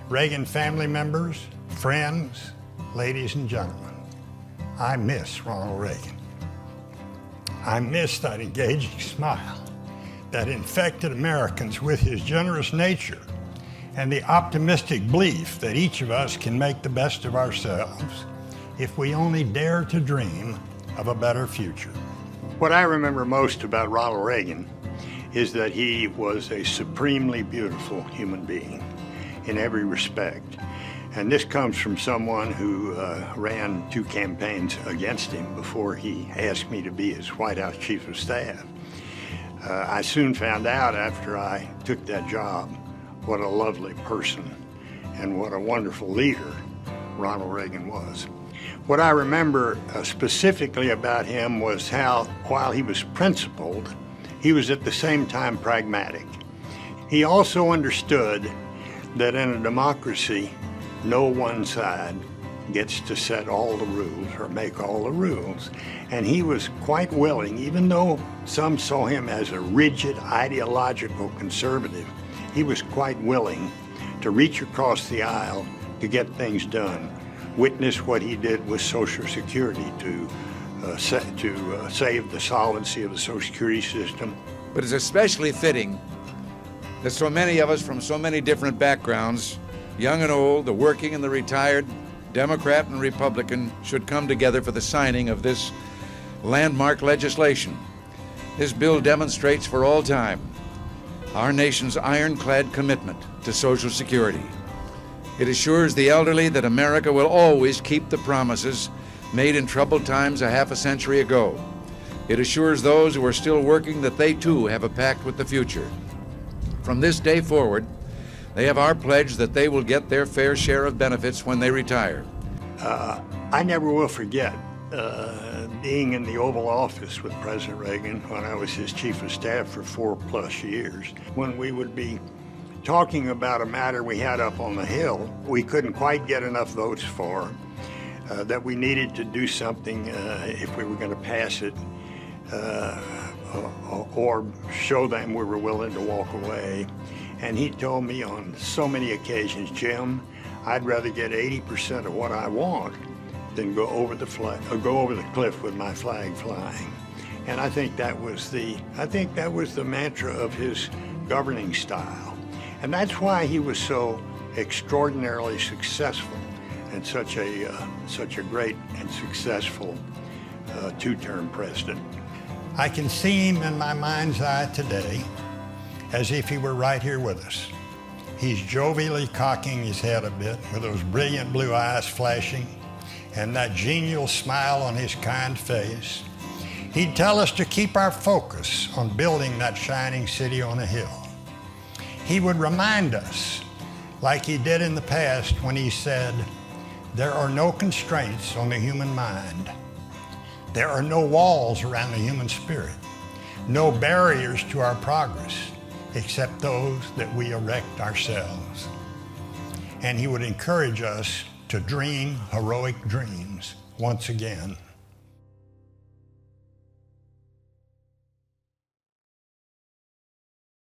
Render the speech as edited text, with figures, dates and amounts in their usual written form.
Reagan family members, friends, ladies and gentlemen, I miss Ronald Reagan. I miss that engaging smile that infected Americans with his generous nature and the optimistic belief that each of us can make the best of ourselves if we only dare to dream of a better future. What I remember most about Ronald Reagan is that he was a supremely beautiful human being in every respect. And this comes from someone who ran 2 campaigns against him before he asked me to be his White House Chief of Staff. I soon found out after I took that job what a lovely person and what a wonderful leader Ronald Reagan was. What I remember specifically about him was how, while he was principled, he was at the same time pragmatic. He also understood that in a democracy, no one side gets to set all the rules or make all the rules. And he was quite willing, even though some saw him as a rigid, ideological conservative, he was quite willing to reach across the aisle to get things done. Witness what he did with Social Security to save the solvency of the Social Security system. But it's especially fitting that so many of us from so many different backgrounds, young and old, the working and the retired, Democrat and Republican, should come together for the signing of this landmark legislation. This bill demonstrates for all time our nation's ironclad commitment to Social Security. It assures the elderly that America will always keep the promises made in troubled times a half a century ago. It assures those who are still working that they too have a pact with the future. From this day forward, they have our pledge that they will get their fair share of benefits when they retire. I never will forget being in the Oval Office with President Reagan when I was his Chief of Staff for 4+ years. When we would be talking about a matter we had up on the Hill, we couldn't quite get enough votes for, that we needed to do something if we were going to pass it, or show them we were willing to walk away. And he told me on so many occasions, Jim, I'd rather get 80% of what I want than go over the cliff with my flag flying. And I think that was the mantra of his governing style. And that's why he was so extraordinarily successful and such a great and successful 2-term president. I can see him in my mind's eye today as if he were right here with us. He's jovially cocking his head a bit with those brilliant blue eyes flashing and that genial smile on his kind face. He'd tell us to keep our focus on building that shining city on a hill. He would remind us, like he did in the past when he said, there are no constraints on the human mind. There are no walls around the human spirit, no barriers to our progress except those that we erect ourselves. And he would encourage us to dream heroic dreams once again.